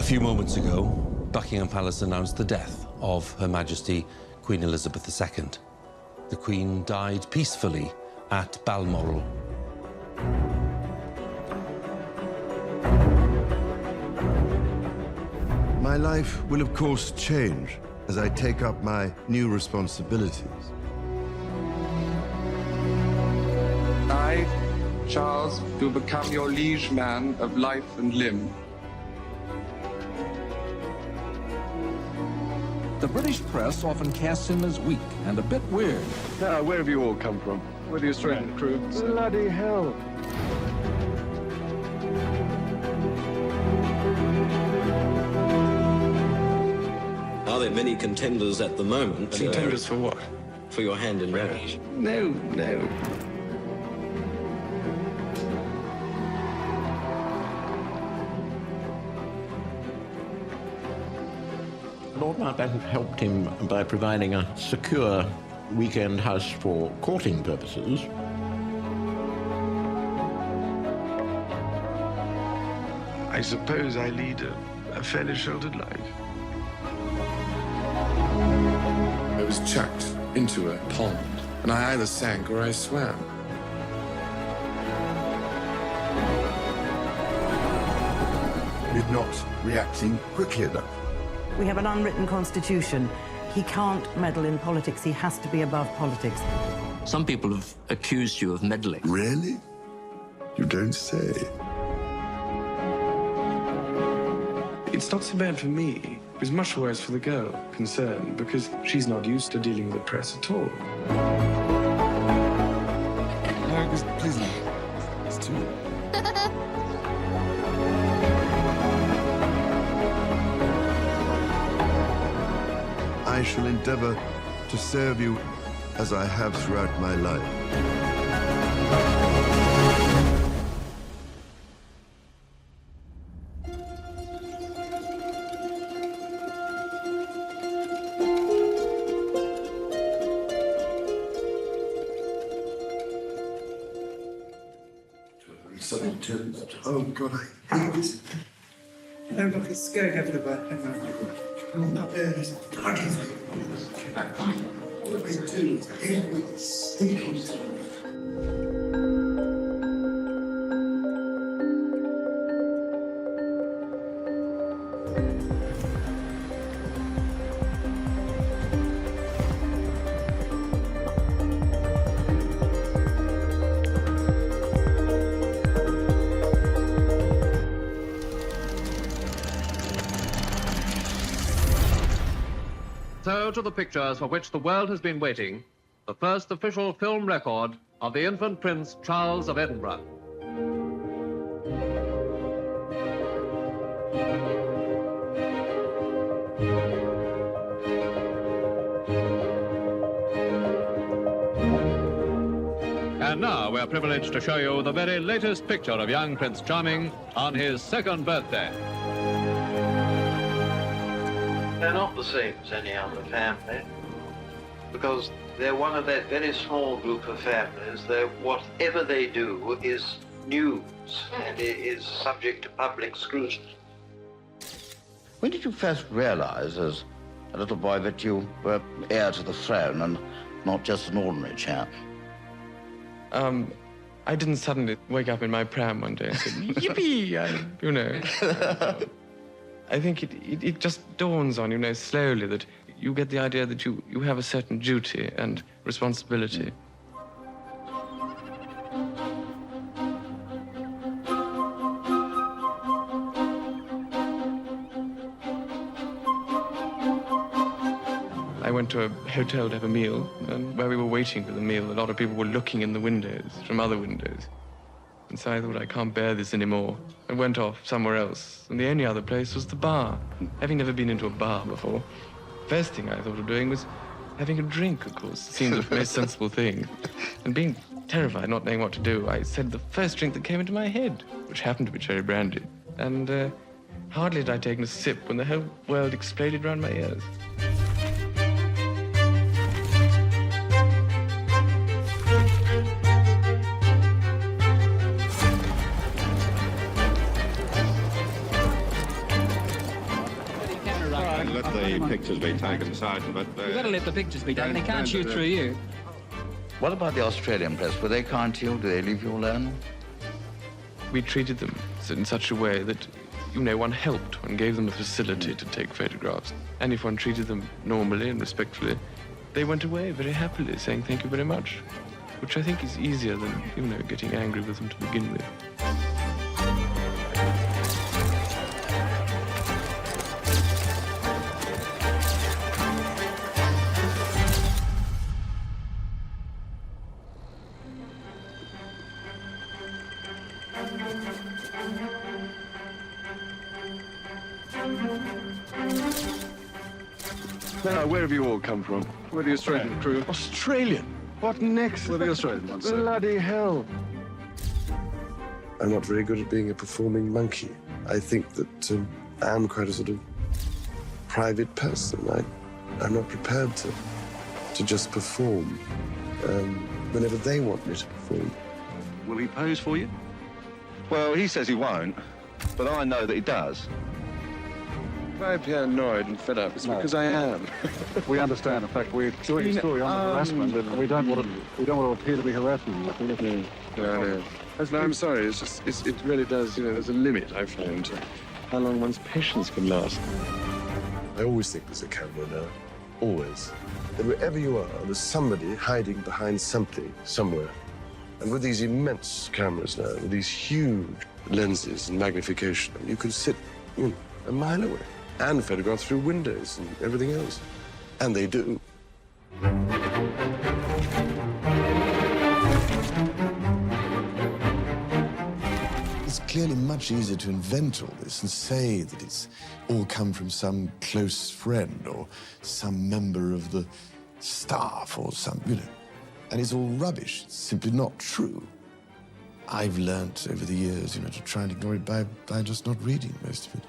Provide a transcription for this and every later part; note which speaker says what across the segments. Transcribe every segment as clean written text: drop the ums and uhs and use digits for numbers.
Speaker 1: few moments ago, Buckingham Palace announced the death of Her Majesty Queen Elizabeth II. The Queen died peacefully at Balmoral.
Speaker 2: My life will, of course, change as I take up my new responsibilities.
Speaker 3: I, Charles, will become your liege man of life and limb.
Speaker 4: The British press often casts him as weak and a bit weird.
Speaker 5: Now, where have you all come from? Where the Australian crew? Bloody hell.
Speaker 6: Are there many contenders at the moment?
Speaker 3: Contenders for what?
Speaker 6: For your hand in marriage?
Speaker 3: No, no.
Speaker 7: Lord Mountbatten helped him by providing a secure weekend house for courting purposes.
Speaker 5: I suppose I lead a fairly sheltered life.
Speaker 3: I was chucked into a pond, and I either sank or I swam.
Speaker 2: You're not reacting quickly enough.
Speaker 8: We have an unwritten constitution. He can't meddle in politics. He has to be above politics.
Speaker 6: Some people have accused you of meddling.
Speaker 2: Really? You don't say.
Speaker 3: It's not so bad for me. It was much worse for the girl concerned, because she's not used to dealing with the press at all.
Speaker 5: No, please no. It's too late.
Speaker 2: I shall endeavor to serve you as I have throughout my life. Oh, God, I hate this.
Speaker 9: No, look, it's going over the bird. Hang on. Not there, there's bloody thing. What have they doing? It's stinking.
Speaker 10: So to the pictures for which the world has been waiting, the first official film record of the infant Prince Charles of Edinburgh. And now we're privileged to show you the very latest picture of young Prince Charming on his second birthday.
Speaker 11: They're not the same as any other family, because they're one of that very small group of families that whatever they do is news and it is subject to public scrutiny.
Speaker 12: When did you first realize, as a little boy, that you were heir to the throne and not just an ordinary chap?
Speaker 3: I didn't suddenly wake up in my pram one day and said, yippee, you know. I think it just dawns on you, slowly, that you get the idea that you have a certain duty and responsibility. I went to a hotel to have a meal, and where we were waiting for the meal, a lot of people were looking in the windows, from other windows. And so I thought, I can't bear this anymore. I went off somewhere else, and the only other place was the bar. Having never been into a bar before, first thing I thought of doing was having a drink, of course. It seemed the most sensible thing. And being terrified, not knowing what to do, I said the first drink that came into my head, which happened to be cherry brandy. And hardly had I taken a sip when the whole world exploded round my ears.
Speaker 13: the pictures be taken, Sergeant, but...
Speaker 14: You've got to let the pictures be done. They can't shoot through you.
Speaker 12: What about the Australian press? Were they kind to you? Do they leave you alone?
Speaker 3: We treated them in such a way that, you know, one helped. One gave them the facility to take photographs. And if one treated them normally and respectfully, they went away very happily, saying thank you very much, which I think is easier than, you know, getting angry with them to begin with.
Speaker 5: Now, where have you all come from?
Speaker 13: We're the Australian crew.
Speaker 5: Australian? What next?
Speaker 13: We're the Australian ones, sir.
Speaker 5: Bloody hell. I'm not very good at being a performing monkey. I think that I'm quite a sort of private person. I'm not prepared to just perform whenever they want me to perform.
Speaker 13: Will he pose for you? Well, he says he won't, but I know that he does.
Speaker 5: If I appear annoyed and fed up, it's because I am.
Speaker 13: We understand. In fact, we're doing a story on harassment, and we don't want to appear to be harassing you.
Speaker 5: No. No, I'm sorry. It's just, it really does, you know, there's a limit, I find, to how long one's patience can last. I always think there's a camera now. Always. That wherever you are, there's somebody hiding behind something, somewhere. And with these immense cameras now, with these huge lenses and magnification, you can sit, you know, a mile away and photograph through windows and everything else. And they do.
Speaker 15: It's clearly much easier to invent all this and say that it's all come from some close friend or some member of the staff or some, you know. And it's all rubbish. It's simply not true. I've learnt over the years, you know, to try and ignore it by just not reading most of it.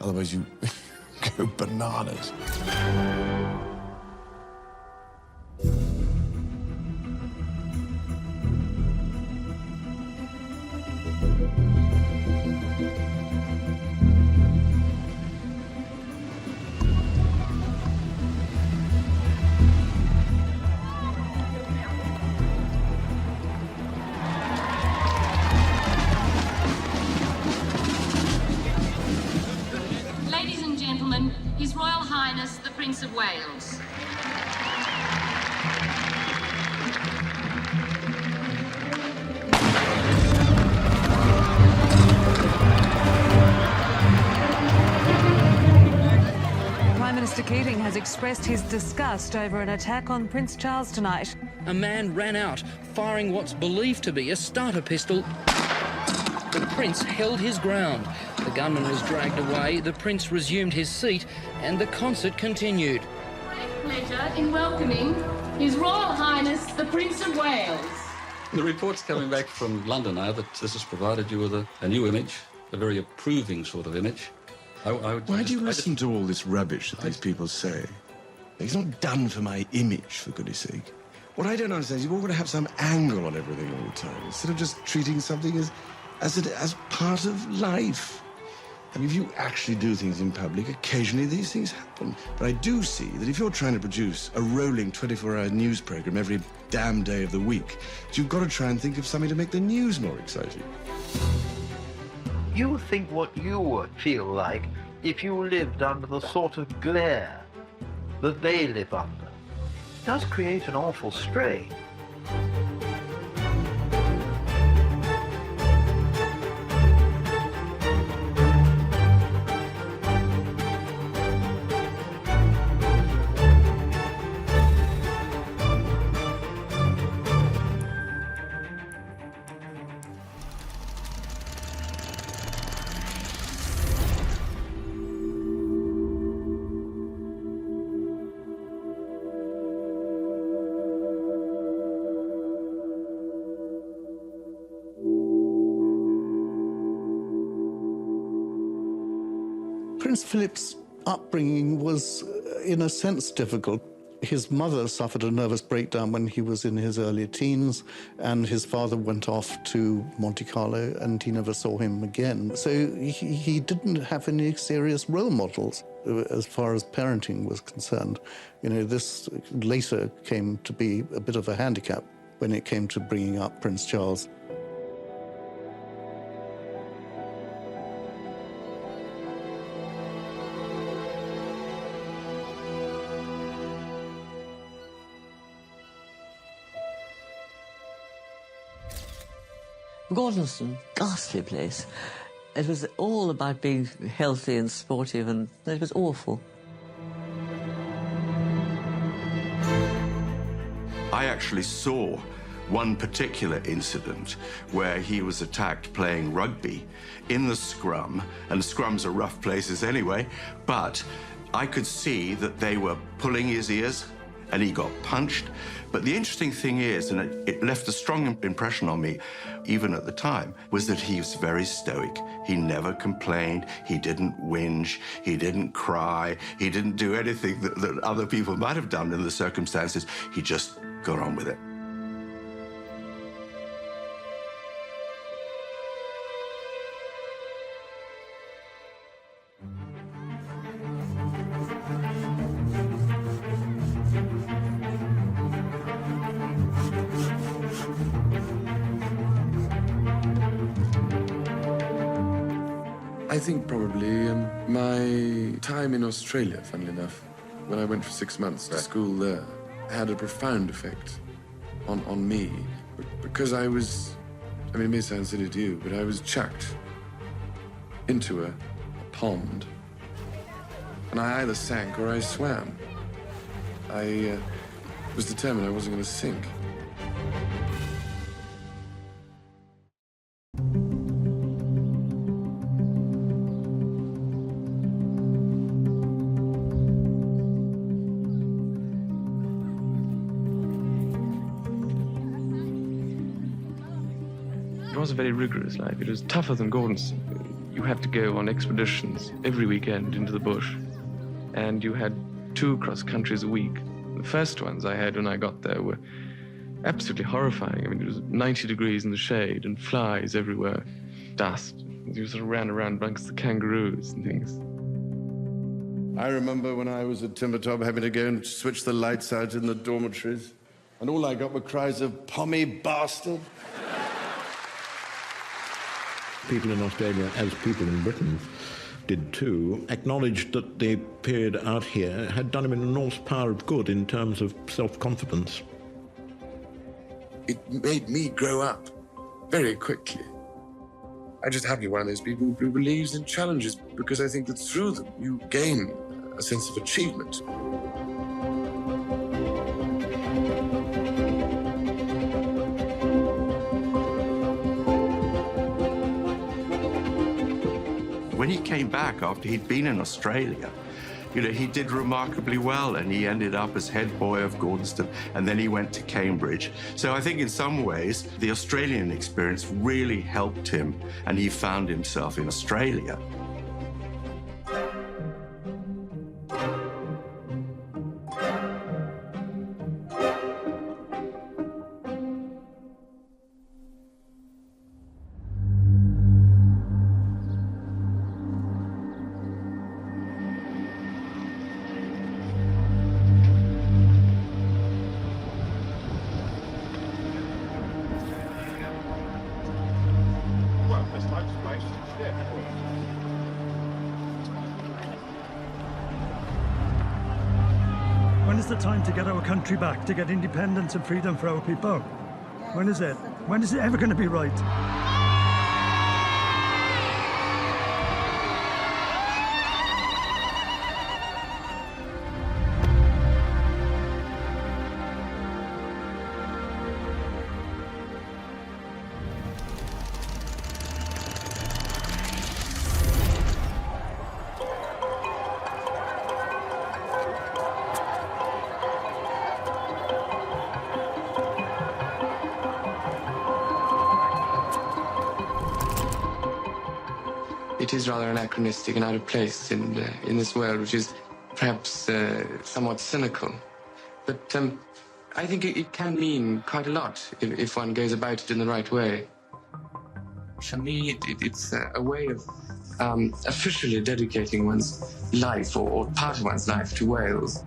Speaker 15: Otherwise, you go bananas.
Speaker 16: His Royal Highness, the Prince of Wales.
Speaker 17: Prime Minister Keating has expressed his disgust over an attack on Prince Charles tonight.
Speaker 14: A man ran out, firing what's believed to be a starter pistol. The Prince held his ground. The gunman was dragged away, the Prince resumed his seat, and the concert continued.
Speaker 16: Great pleasure in welcoming His Royal Highness, the Prince of Wales.
Speaker 18: The reports coming back from London are that this has provided you with a new image, a very approving sort of image.
Speaker 5: Why do you listen to all this rubbish that these people say? It's not done for my image, for goodness sake. What I don't understand is you've all got to have some angle on everything all the time, instead of just treating something as part of life. I mean, if you actually do things in public, occasionally these things happen. But I do see that if you're trying to produce a rolling 24-hour news program every damn day of the week, you've got to try and think of something to make the news more exciting.
Speaker 11: You think what you would feel like if you lived under the sort of glare that they live under. It does create an awful strain.
Speaker 19: Prince Philip's upbringing was, in a sense, difficult. His mother suffered a nervous breakdown when he was in his early teens, and his father went off to Monte Carlo, and he never saw him again. So he didn't have any serious role models. as far as parenting was concerned. You know, this later came to be a bit of a handicap when it came to bringing up Prince Charles.
Speaker 20: Gordonston, ghastly place. It was all about being healthy and sportive, and it was awful.
Speaker 5: I actually saw one particular incident where he was attacked playing rugby in the scrum, and scrums are rough places anyway, but I could see that they were pulling his ears and he got punched. But the interesting thing is, and it left a strong impression on me, even at the time, was that he was very stoic. He never complained, he didn't whinge, he didn't cry, he didn't do anything that other people might have done in the circumstances. He just got on with it.
Speaker 3: I think probably my time in Australia, funnily enough, when I went for 6 months to school there, had a profound effect on me. Because I was, I mean, it may sound silly to you, but I was chucked into a pond. And I either sank or I swam. I was determined I wasn't going to sink. It was a very rigorous life. It was tougher than Gordonston. You had to go on expeditions every weekend into the bush, and you had 2 cross countries a week. The first ones I had when I got there were absolutely horrifying. I mean, it was 90 degrees in the shade and flies everywhere, dust. You sort of ran around amongst the kangaroos and things.
Speaker 5: I remember when I was at Timbertop having to go and switch the lights out in the dormitories, and all I got were cries of "Pommy bastard."
Speaker 7: People in Australia, as people in Britain did too, acknowledged that the period out here had done him an enormous power of good in terms of self-confidence.
Speaker 3: It made me grow up very quickly. I just happen to be one of those people who believes in challenges because I think that through them you gain a sense of achievement.
Speaker 5: When he came back after he'd been in Australia, you know, he did remarkably well, and he ended up as head boy of Gordonston, and then he went to Cambridge. So I think in some ways, the Australian experience really helped him, and he found himself in Australia.
Speaker 21: When is the time to get our country back, to get independence and freedom for our people? When is it? When is it ever going to be right?
Speaker 3: It is rather anachronistic and out of place in this world, which is perhaps somewhat cynical. But I think it can mean quite a lot if one goes about it in the right way. For me, it's a way of officially dedicating one's life or part of one's life to Wales.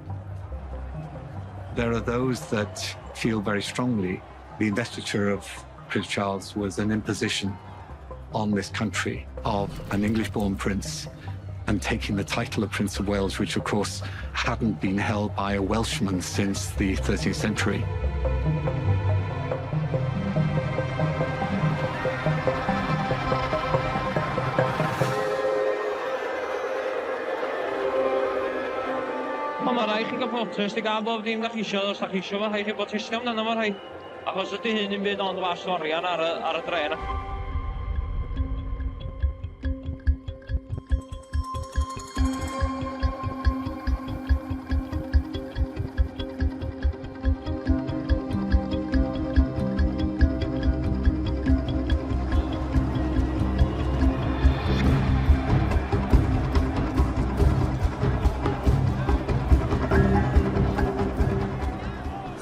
Speaker 13: There are those that feel very strongly the investiture of Prince Charles was an imposition on this country of an English-born prince and taking the title of Prince of Wales, which of course hadn't been held by a Welshman since the 13th century.
Speaker 1: Mae rhaid chi gael protest i gael bob dim da chi isio, os da chi isio fo, rhaid chi protestio amdano fo, rhaid. Achos ydy hyn yn byd ond fas orian ar y dre yna.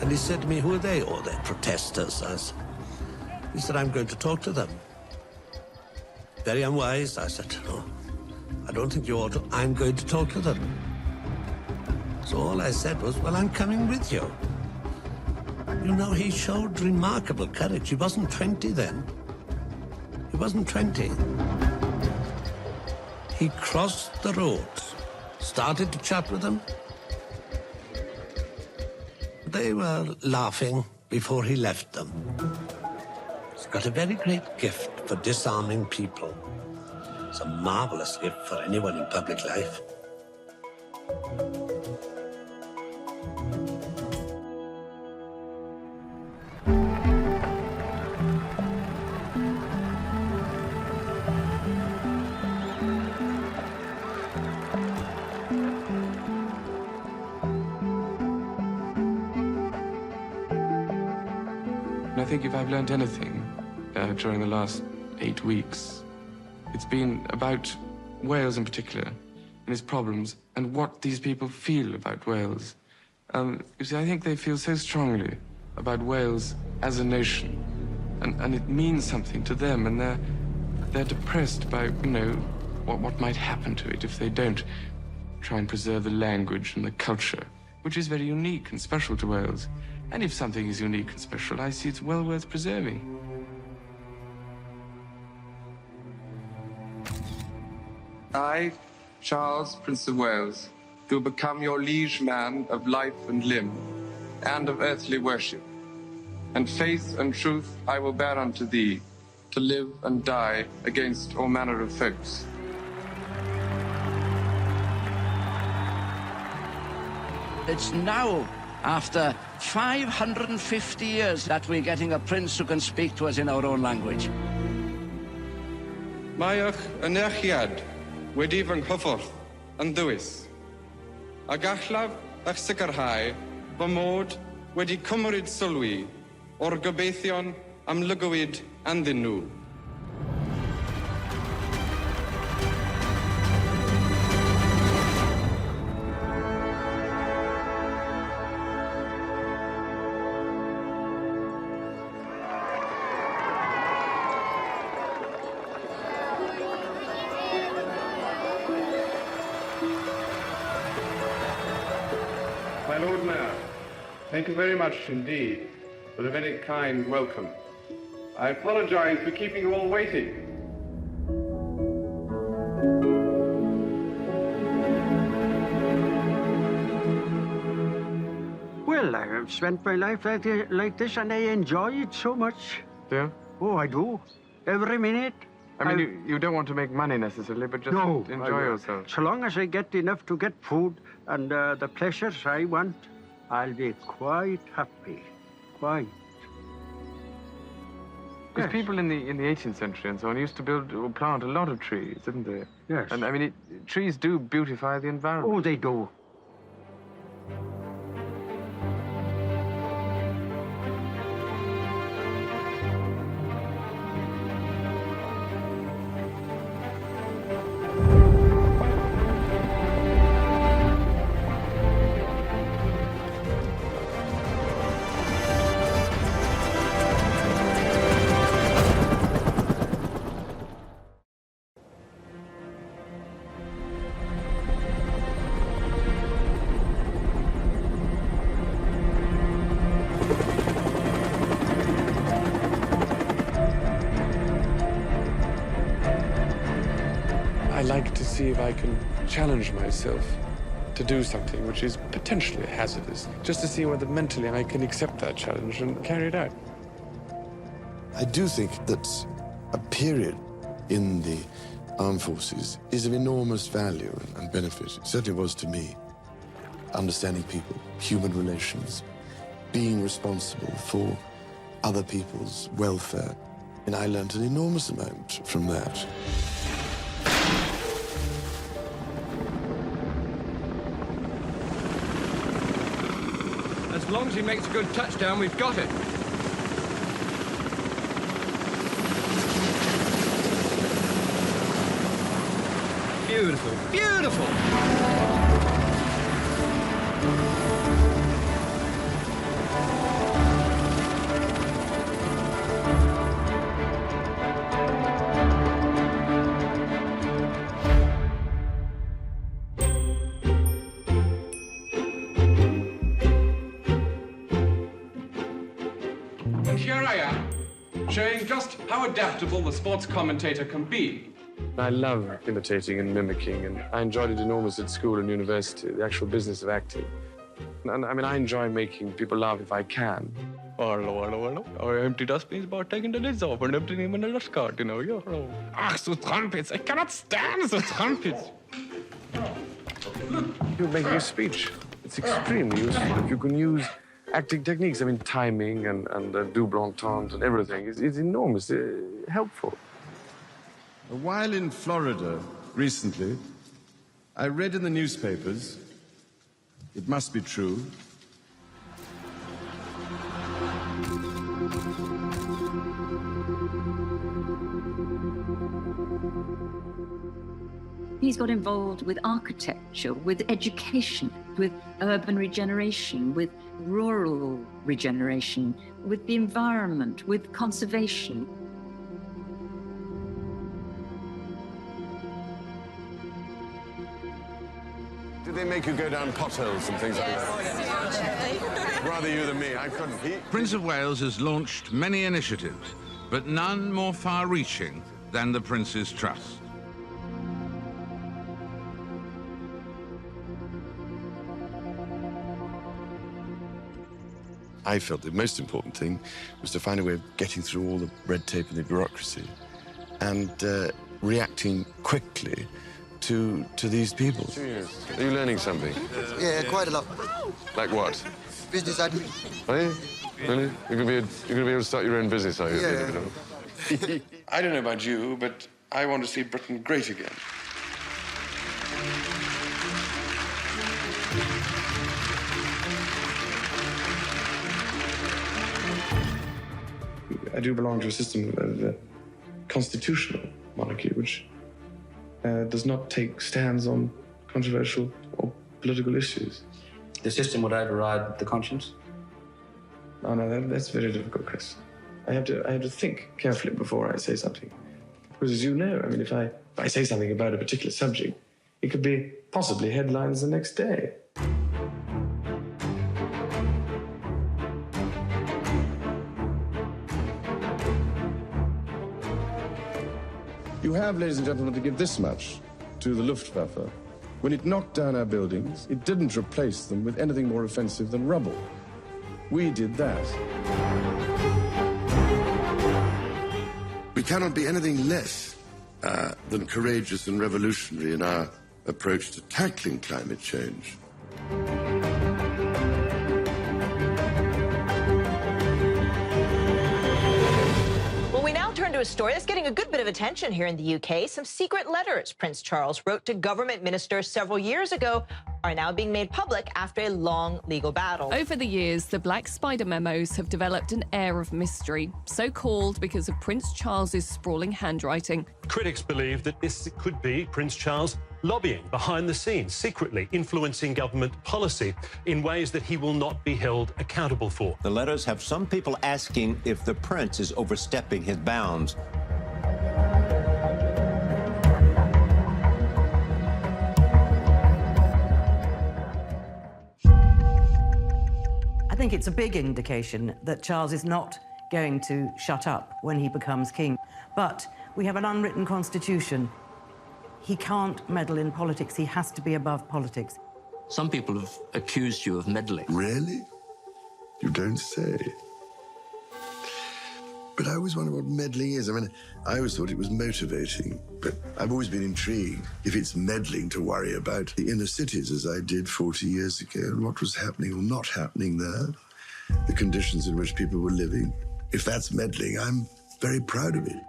Speaker 22: And he said to me, who are they? Oh, they're protesters. He said, I'm going to talk to them. Very unwise. I said, no, I don't think you ought to. I'm going to talk to them. So all I said was, well, I'm coming with you. You know, he showed remarkable courage. He wasn't 20 then. He wasn't 20. He crossed the road, started to chat with them. They were laughing before he left them. He's got a very great gift for disarming people. It's a marvelous gift for anyone in public life.
Speaker 3: I think if I've learned anything during the last 8 weeks, it's been about Wales in particular, and its problems, and what these people feel about Wales. You see, I think they feel so strongly about Wales as a nation, and it means something to them, and they're depressed by, you know, what might happen to it if they don't try and preserve the language and the culture, which is very unique and special to Wales. And if something is unique and special, I see it's well worth preserving. I, Charles, Prince of Wales, do become your liege man of life and limb, and of earthly worship. And faith and truth I will bear unto thee, to live and die against all manner of folks.
Speaker 23: It's now, after 550 years, that we're getting a prince who can speak to us in our own language.
Speaker 3: Mae'ch ynechiad wedi fy nghyffordd yn ddwys, a gallaf eich sicrhau fy mod wedi cymryd sylwi o'r gobeithion am lygwyd anddyn nhw.
Speaker 24: My Lord Mayor, thank you very much indeed for the very kind welcome. I apologize for keeping you all waiting.
Speaker 25: Well, I have spent my life like this and I enjoy it so much.
Speaker 3: Do you?
Speaker 25: Oh, I do. Every minute.
Speaker 3: I mean, you don't want to make money necessarily, but just enjoy yourself.
Speaker 25: So long as I get enough to get food and the pleasures I want, I'll be quite happy. Quite.
Speaker 3: Because people in the 18th century and so on used to build or plant a lot of trees, didn't they?
Speaker 25: Yes.
Speaker 3: And I mean, trees do beautify the environment.
Speaker 25: Oh, they do.
Speaker 3: like to see if I can challenge myself to do something which is potentially hazardous, just to see whether mentally I can accept that challenge and carry it out.
Speaker 15: I do think that a period in the armed forces is of enormous value and benefit. It certainly was to me. Understanding people, human relations, being responsible for other people's welfare. And I learned an enormous amount from that.
Speaker 2: As long as he makes a good touchdown, we've got it. Beautiful, beautiful!
Speaker 24: And here I am, showing just how adaptable the sports commentator can be.
Speaker 3: I love imitating and mimicking, and I enjoyed it enormously at school and university, the actual business of acting. And I mean, I enjoy making people laugh if I can. Or empty dustbins about taking the lids off and emptying them in a dust cart, you know. Ach, so trumpets. I cannot stand the trumpets. You're making a speech. It's extremely useful if you can use acting techniques. I mean, timing and double entendre and everything is enormously helpful.
Speaker 5: While in Florida recently, I read in the newspapers, it must be true,
Speaker 4: He's got involved with architecture, with education, with urban regeneration, with rural regeneration, with the environment, with conservation.
Speaker 5: Did they make you go down potholes and things like that? Rather you than me, I couldn't.
Speaker 6: Prince of Wales has launched many initiatives, but none more far-reaching than the Prince's Trust.
Speaker 5: I felt the most important thing was to find a way of getting through all the red tape and the bureaucracy and reacting quickly to these people.
Speaker 3: 2 years. Are you learning something?
Speaker 8: Yeah, quite a lot.
Speaker 3: Like what?
Speaker 8: Business admin.
Speaker 3: Are you? Really? You're gonna be able to start your own business, are you?
Speaker 8: Yeah.
Speaker 3: I don't know about you, but I want to see Britain great again. I do belong to a system of the constitutional monarchy, which does not take stands on controversial or political issues.
Speaker 18: The system would override the conscience?
Speaker 3: No, that's a very difficult question. I have to think carefully before I say something. Because as you know, I mean, if I say something about a particular subject, it could be possibly headlines the next day.
Speaker 5: You have, ladies and gentlemen, to give this much to the Luftwaffe. When it knocked down our buildings, it didn't replace them with anything more offensive than rubble. We did that.
Speaker 15: We cannot be anything less than courageous and revolutionary in our approach to tackling climate change.
Speaker 9: To a story that's getting a good bit of attention here in the UK. Some secret letters Prince Charles wrote to government ministers several years ago are now being made public after a long legal battle.
Speaker 26: Over the years, the Black Spider memos have developed an air of mystery, so called because of Prince Charles's sprawling handwriting.
Speaker 27: Critics believe that this could be Prince Charles lobbying behind the scenes, secretly influencing government policy in ways that he will not be held accountable for.
Speaker 28: The letters have some people asking if the prince is overstepping his bounds.
Speaker 29: I think it's a big indication that Charles is not going to shut up when he becomes king. But we have an unwritten constitution. He can't meddle in politics. He has to be above politics.
Speaker 7: Some people have accused you of meddling.
Speaker 15: Really? You don't say. But I always wonder what meddling is. I mean, I always thought it was motivating, but I've always been intrigued if it's meddling to worry about the inner cities as I did 40 years ago and what was happening or not happening there, the conditions in which people were living. If that's meddling, I'm very proud of it.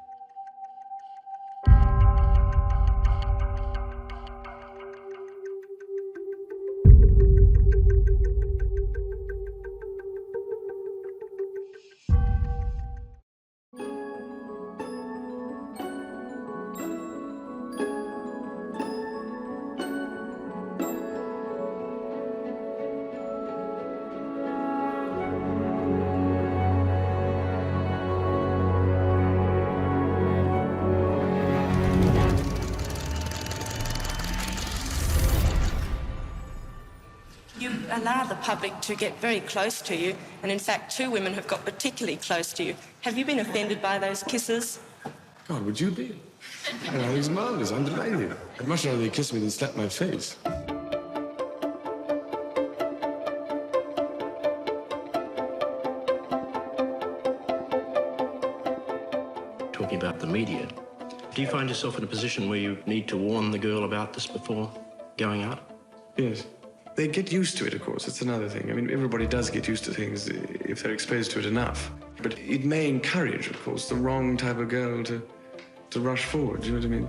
Speaker 10: Allow the public to get very close to you, and in fact 2 women have got particularly close to you. Have you been offended by those kisses?
Speaker 5: God, would you be? You know, he's marvellous, undeniably. I'd much rather he kissed me than slap my face.
Speaker 7: Talking about the media, do you find yourself in a position where you need to warn the girl about this before going out?
Speaker 3: Yes. They get used to it, of course. It's another thing. I mean, everybody does get used to things if they're exposed to it enough. But it may encourage, of course, the wrong type of girl to rush forward. Do you know what I mean?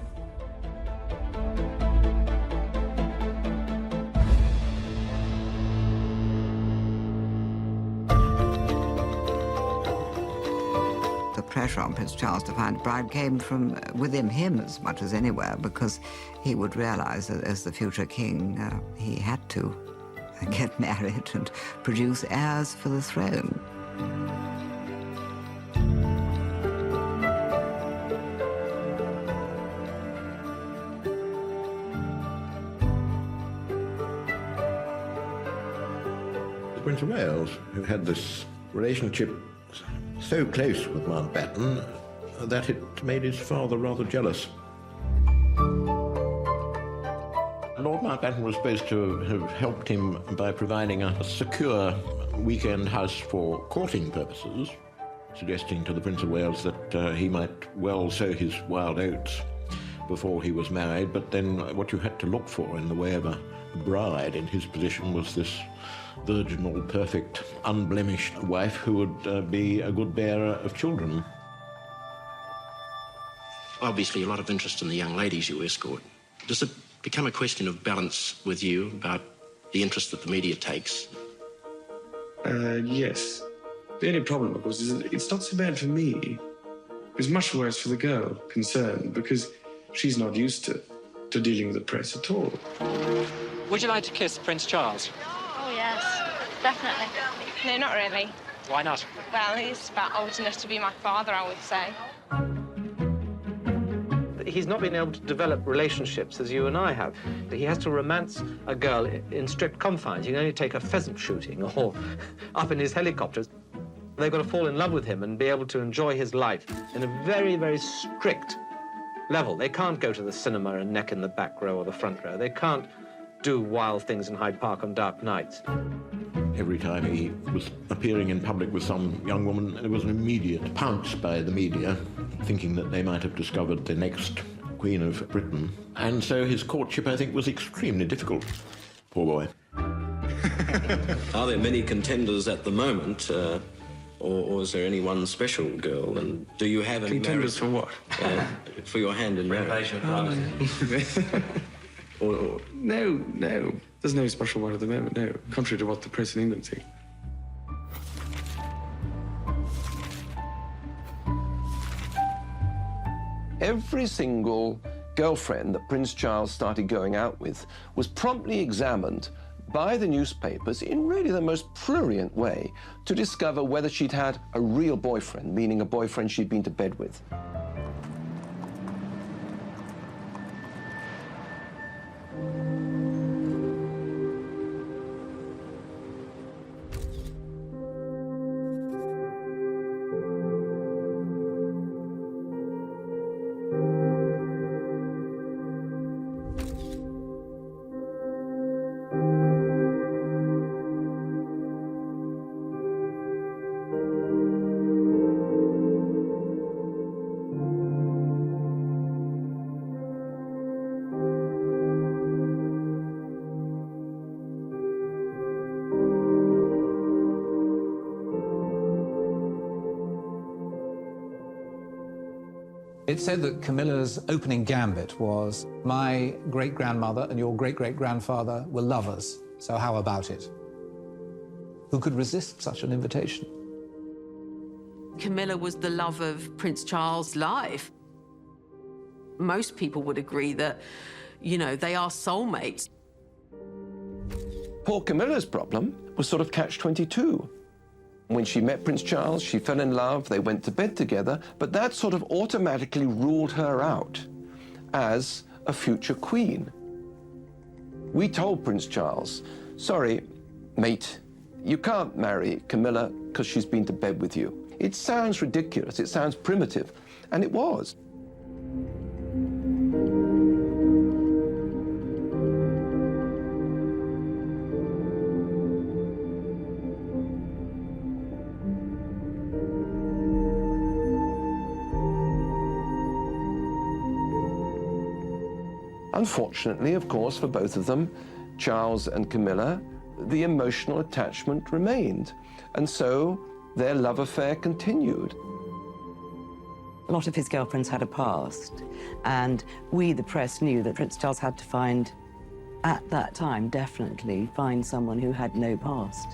Speaker 11: The pressure on Prince Charles to find a bride came from within him as much as anywhere, because he would realize that as the future king, he had to get married and produce heirs for the throne.
Speaker 12: The Prince of Wales, who had this relationship so close with Mountbatten that it made his father rather jealous. Lord Mountbatten was supposed to have helped him by providing a secure weekend house for courting purposes, suggesting to the Prince of Wales that he might well sow his wild oats before he was married, but then what you had to look for in the way of a bride in his position was this virginal, perfect, unblemished wife who would be a good bearer of children.
Speaker 7: Obviously, a lot of interest in the young ladies you escort. Does it become a question of balance with you about the interest that the media takes?
Speaker 3: Yes. The only problem, of course, is that it's not so bad for me. It's much worse for the girl concerned, because she's not used to dealing with the press at all.
Speaker 14: Would you like to kiss Prince Charles?
Speaker 16: Oh, yes, definitely. No, not really.
Speaker 14: Why not?
Speaker 16: Well, he's about old enough to be my father, I would say.
Speaker 17: He's not been able to develop relationships as you and I have. He has to romance a girl in strict confines. You can only take her pheasant shooting or up in his helicopters. They've got to fall in love with him and be able to enjoy his life in a very, very strict level. They can't go to the cinema and neck in the back row or the front row. They can't do wild things in Hyde Park on dark nights.
Speaker 12: Every time he was appearing in public with some young woman, there was an immediate pounce by the media, thinking that they might have discovered the next Queen of Britain. And so his courtship, I think, was extremely difficult. Poor boy.
Speaker 7: Are there many contenders at the moment, or is there any one special girl? And do you have any
Speaker 3: contenders for what?
Speaker 7: For your hand in marriage.
Speaker 3: No. There's no special one at the moment, no. Contrary to what the press in England think.
Speaker 19: Every single girlfriend that Prince Charles started going out with was promptly examined by the newspapers in really the most prurient way to discover whether she'd had a real boyfriend, meaning a boyfriend she'd been to bed with.
Speaker 1: It said that Camilla's opening gambit was, my great-grandmother and your great-great-grandfather were lovers, so how about it? Who could resist such an invitation?
Speaker 2: Camilla was the love of Prince Charles' life. Most people would agree that, you know, they are soulmates.
Speaker 19: Poor Camilla's problem was sort of catch-22. When she met Prince Charles, she fell in love, they went to bed together, but that sort of automatically ruled her out as a future queen. We told Prince Charles, sorry, mate, you can't marry Camilla because she's been to bed with you. It sounds ridiculous, it sounds primitive, and it was. Unfortunately, of course, for both of them, Charles and Camilla, the emotional attachment remained. And so their love affair continued.
Speaker 29: A lot of his girlfriends had a past, and we, the press, knew that Prince Charles had to find, at that time, definitely find someone who had no past.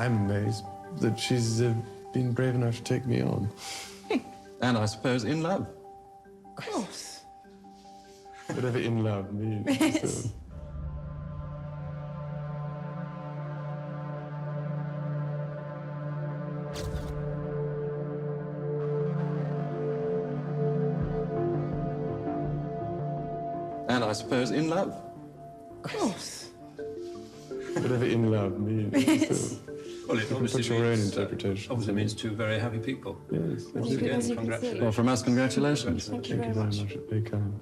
Speaker 15: I'm amazed that she's been brave enough to take me on.
Speaker 18: And I suppose in love.
Speaker 15: Of course. Whatever in love means.
Speaker 18: And I suppose in love.
Speaker 15: Of course. Whatever in love means.
Speaker 18: Well, it
Speaker 15: You can
Speaker 18: obviously
Speaker 15: put your own
Speaker 18: means,
Speaker 15: interpretation.
Speaker 18: Obviously means two very happy people.
Speaker 15: Yes.
Speaker 18: Once again, congratulations.
Speaker 15: Well,
Speaker 18: from us, congratulations.
Speaker 15: Thank you very much. Very kind.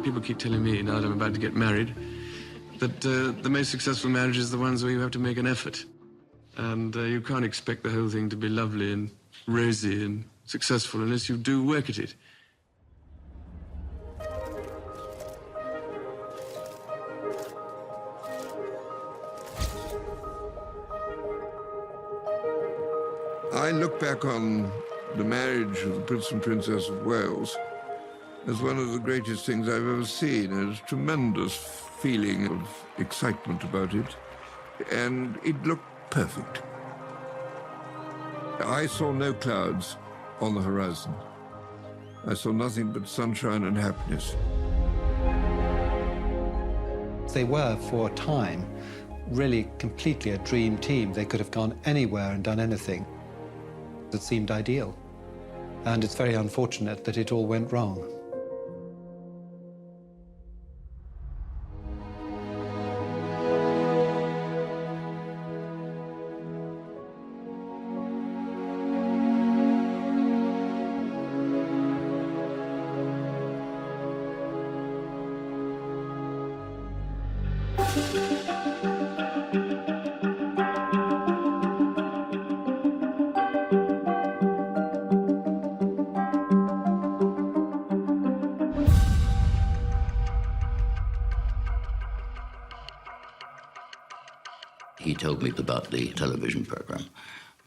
Speaker 3: People keep telling me now that I'm about to get married that the most successful marriages are the ones where you have to make an effort. And you can't expect the whole thing to be lovely and rosy and successful unless you do work at it.
Speaker 13: I look back on the marriage of the Prince and Princess of Wales as one of the greatest things I've ever seen. There's a tremendous feeling of excitement about it, and it looked perfect. I saw no clouds on the horizon. I saw nothing but sunshine and happiness.
Speaker 20: They were, for a time, really completely a dream team. They could have gone anywhere and done anything that seemed ideal. And it's very unfortunate that it all went wrong.
Speaker 21: He told me about the television program.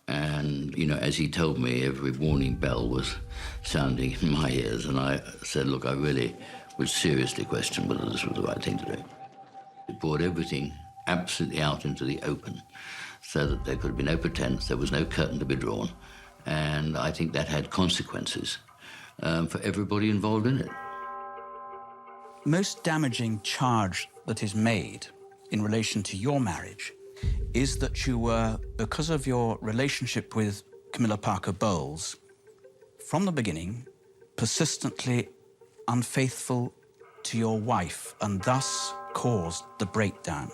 Speaker 21: And, you know, as he told me, every warning bell was sounding in my ears. And I said, look, I really would seriously question whether this was the right thing to do. It brought everything absolutely out into the open so that there could be no pretense, there was no curtain to be drawn. And I think that had consequences for everybody involved in it.
Speaker 22: Most damaging charge that is made in relation to your marriage is that you were, because of your relationship with Camilla Parker Bowles, from the beginning, persistently unfaithful to your wife and thus caused the breakdown.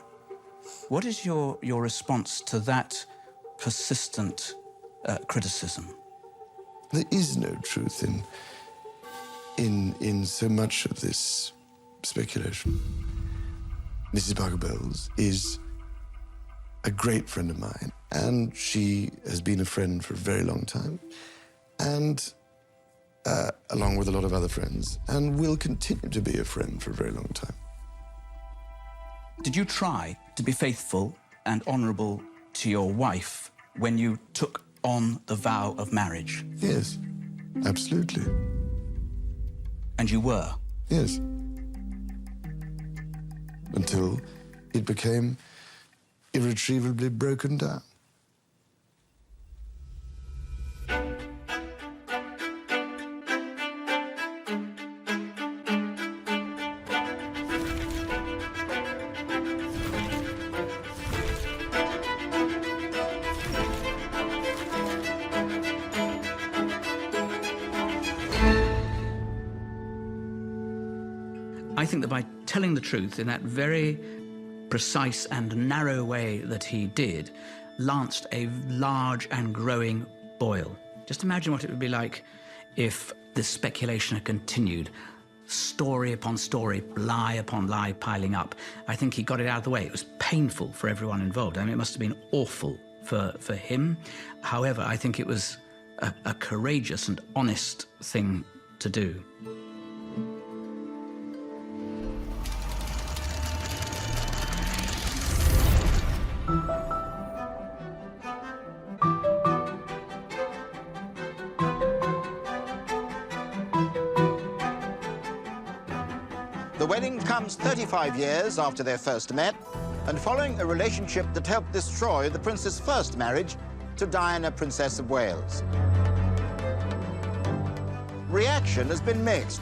Speaker 22: What is your response to that persistent criticism?
Speaker 15: There is no truth in so much of this speculation. Mrs. Parker Bowles is a great friend of mine, and she has been a friend for a very long time, and along with a lot of other friends, and will continue to be a friend for a very long time.
Speaker 22: Did you try to be faithful and honourable to your wife when you took on the vow of marriage?
Speaker 15: Yes, absolutely.
Speaker 22: And you were?
Speaker 15: Yes. Until it became irretrievably broken down.
Speaker 22: I think that by telling the truth in that very precise and narrow way that he did, lanced a large and growing boil. Just imagine what it would be like if this speculation had continued, story upon story, lie upon lie piling up. I think he got it out of the way. It was painful for everyone involved. I mean, it must have been awful for him. However, I think it was a courageous and honest thing to do.
Speaker 4: The wedding comes 35 years after they first met, and following a relationship that helped destroy the prince's first marriage to Diana, Princess of Wales. Reaction has been mixed.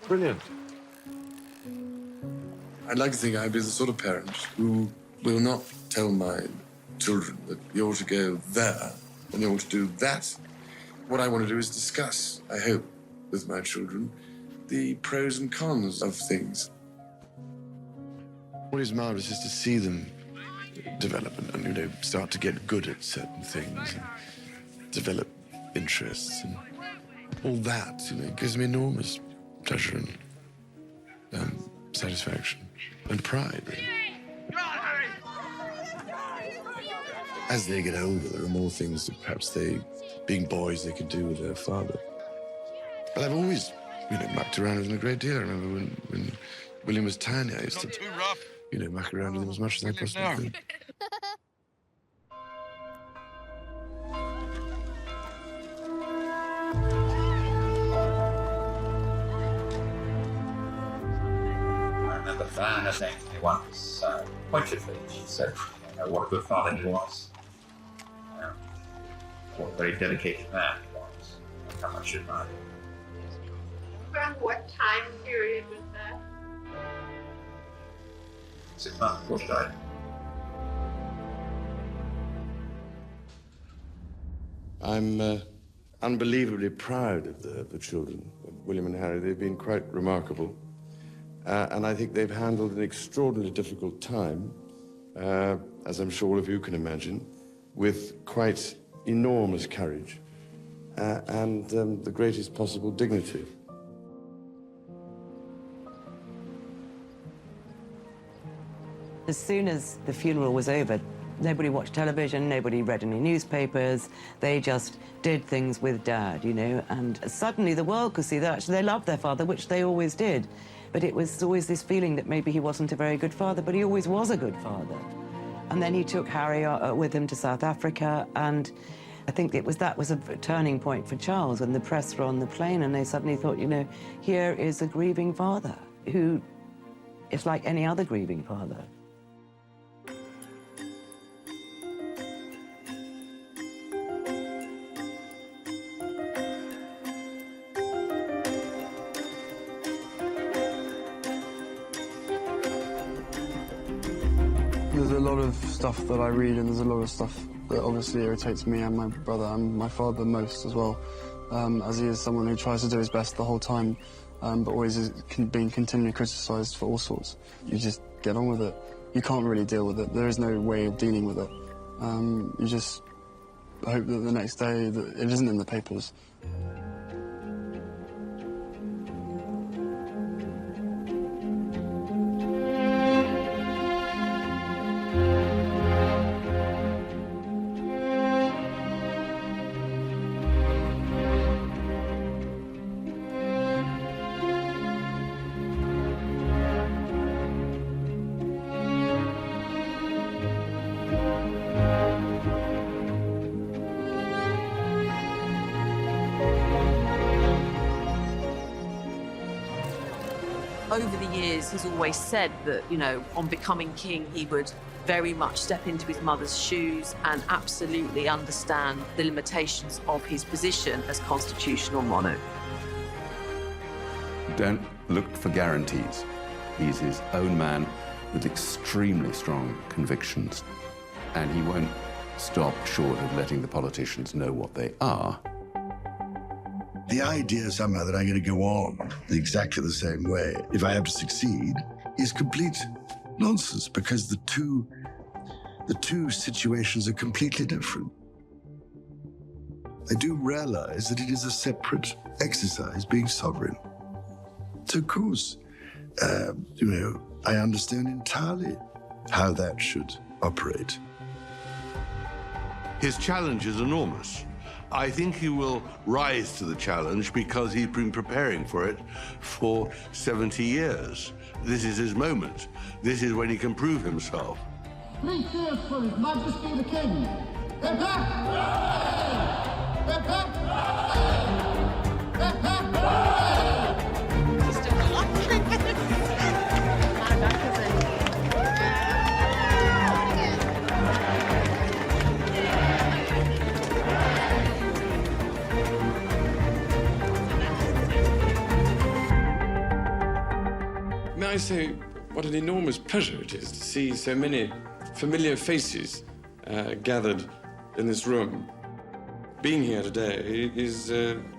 Speaker 15: Brilliant. I'd like to think I'd be the sort of parent who will not tell my children that you ought to go there and you ought to do that. What I want to do is discuss, I hope, with my children, the pros and cons of things. What is marvelous is to see them develop and start to get good at certain things and develop interests and all that, gives me enormous pleasure and satisfaction and pride. As they get older, there are more things that perhaps being boys, they could do with their father. But I've always, mucked around with them a great deal. I remember when William was tiny, I used to, muck around with him as much as I possibly could.
Speaker 6: Diana saying to me once, pointedly, she said, what a good father he was. What a very dedicated man he was. How much she admired him.
Speaker 16: Around what time period was that?
Speaker 6: 6 months before she died.
Speaker 15: I'm unbelievably proud of the children, of William and Harry. They've been quite remarkable. And I think they've handled an extraordinarily difficult time, as I'm sure all of you can imagine, with quite enormous courage and the greatest possible dignity.
Speaker 29: As soon as the funeral was over, nobody watched television, nobody read any newspapers. They just did things with Dad, and suddenly the world could see that actually they loved their father, which they always did. But it was always this feeling that maybe he wasn't a very good father, but he always was a good father. And then he took Harry with him to South Africa, and I think that was a turning point for Charles when the press were on the plane, and they suddenly thought, here is a grieving father who It's like any other grieving father.
Speaker 8: There's a lot of stuff that I read, and there's a lot of stuff that obviously irritates me and my brother and my father most as well, as he is someone who tries to do his best the whole time, but always is being continually criticised for all sorts. You just get on with it. You can't really deal with it. There is no way of dealing with it. You just hope that the next day that it isn't in the papers.
Speaker 2: Over the years, he's always said that, you know, on becoming king, he would very much step into his mother's shoes and absolutely understand the limitations of his position as constitutional monarch.
Speaker 9: Don't look for guarantees. He's his own man with extremely strong convictions, and he won't stop short of letting the politicians know what they are.
Speaker 15: The idea somehow that I'm going to go on exactly the same way if I have to succeed is complete nonsense, because the two situations are completely different. I do realize that it is a separate exercise being sovereign. So of course, you know, I understand entirely how that should operate.
Speaker 10: His challenge is enormous. I think he will rise to the challenge because he's been preparing for it for 70 years. This is his moment. This is when he can prove himself.
Speaker 23: 3 cheers for His Majesty the King. Hip hip! Hip hip! Hip hip!
Speaker 3: May I say what an enormous pleasure it is to see so many familiar faces gathered in this room. Being here today is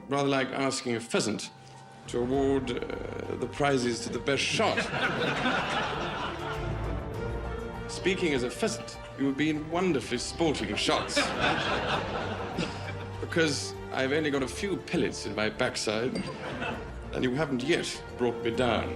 Speaker 3: rather like asking a pheasant to award the prizes to the best shot. Speaking as a pheasant, you have been wonderfully sporting shots. Because I've only got a few pellets in my backside, and you haven't yet brought me down.